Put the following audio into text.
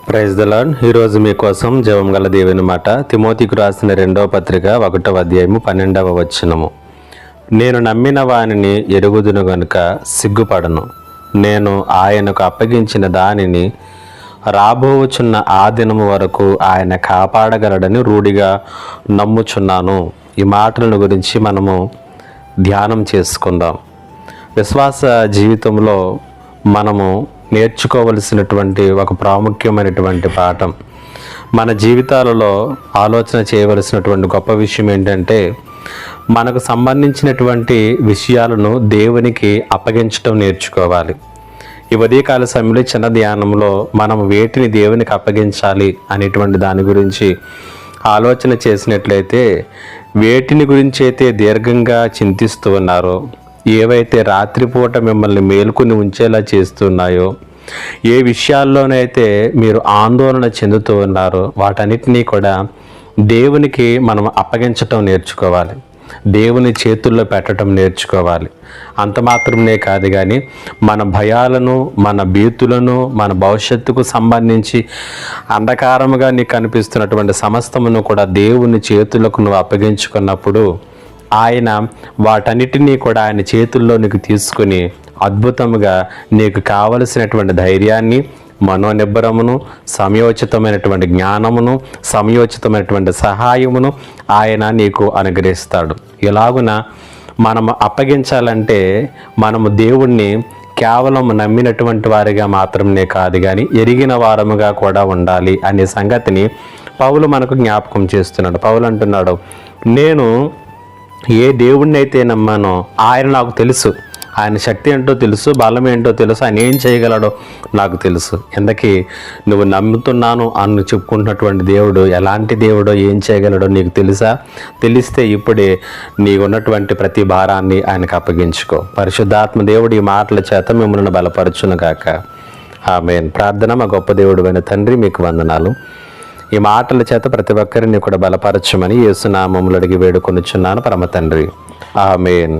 Praise the lord. ఈరోజు మీకోసం జీవం గల దేవుని మాట, తిమోతికి రాసిన 2వ పత్రిక 1వ అధ్యాయము 12వ వచనము. నేను నమ్మిన వానిని ఎరుగుదును గనుక సిగ్గుపడను. నేను ఆయనకు అప్పగించిన దానిని రాబోచున్న ఆ దినము వరకు ఆయన కాపాడగలడని రూఢిగా నమ్ముచున్నాను. ఈ మాటలను గురించి మనము ధ్యానం చేసుకుందాం. విశ్వాస జీవితంలో మనము నేర్చుకోవలసినటువంటి ఒక ప్రాముఖ్యమైనటువంటి పాఠం, మన జీవితాలలో ఆలోచన చేయవలసినటువంటి గొప్ప విషయం ఏంటంటే, మనకు సంబంధించినటువంటి విషయాలను దేవునికి అప్పగించడం నేర్చుకోవాలి. ఈ ఉదయకాల సమయంలో చిన్న ధ్యానంలో మనం వేటిని దేవునికి అప్పగించాలి అనేటువంటి దాని గురించి ఆలోచన చేసినట్లయితే, వేటిని గురించి అయితే దీర్ఘంగా చింతిస్తూ ఉన్నారో, ఏవైతే రాత్రిపూట మిమ్మల్ని మేల్కొని ఉంచేలా చేస్తున్నాయో, ఏ విషయాల్లోనైతే మీరు ఆందోళన చెందుతూ ఉన్నారో, వాటన్నిటినీ కూడా దేవునికి మనం అప్పగించటం నేర్చుకోవాలి. దేవుని చేతుల్లో పెట్టడం నేర్చుకోవాలి. అంత మాత్రమే కాదు కానీ, మన భయాలను, మన భీతులను, మన భవిష్యత్తుకు సంబంధించి అంధకారముగా నీకు కనిపిస్తున్నటువంటి సమస్తమును కూడా దేవుని చేతులకు నువ్వు అప్పగించుకున్నప్పుడు ఆయన వాటన్నిటినీ కూడా ఆయన చేతుల్లో నీకు తీసుకుని అద్భుతముగా నీకు కావలసినటువంటి ధైర్యాన్ని, మనోనిబ్బరమును, సమయోచితమైనటువంటి జ్ఞానమును, సమయోచితమైనటువంటి సహాయమును ఆయన నీకు అనుగ్రహిస్తాడు. ఇలాగున మనము అప్పగించాలంటే మనము దేవుణ్ణి కేవలం నమ్మినటువంటి వారిగా మాత్రమే కాదు కానీ ఎరిగిన వారముగా కూడా ఉండాలి అనే సంగతిని పౌలు మనకు జ్ఞాపకం చేస్తున్నాడు. పౌలు అంటున్నాడు, నేను ఏ దేవుణ్ణి అయితే నమ్మానో ఆయన నాకు తెలుసు. ఆయన శక్తి ఏంటో తెలుసు, బలం ఏంటో తెలుసు, ఆయన ఏం చేయగలడో నాకు తెలుసు. ఎందుకీ నువ్వు నమ్ముతున్నాను అని చెప్పుకుంటున్నటువంటి దేవుడు ఎలాంటి దేవుడో, ఏం చేయగలడో నీకు తెలుసా? తెలిస్తే ఇప్పుడే నీకు ఉన్నటువంటి ప్రతి భారాన్ని ఆయనకు అప్పగించుకో. పరిశుద్ధాత్మ దేవుడు ఈ మాటల చేత మిమ్మల్ని బలపరచును గాక. ఆమేన్. ప్రార్థన. మా గొప్ప దేవుడు అయిన తండ్రి, మీకు వందనాలు. ఈ మాటల చేత ప్రతి ఒక్కరిని కూడా బలపరచమని యేసు నామములో అడిగి వేడుకొనుచున్నాను పరమ తండ్రి. ఆమేన్.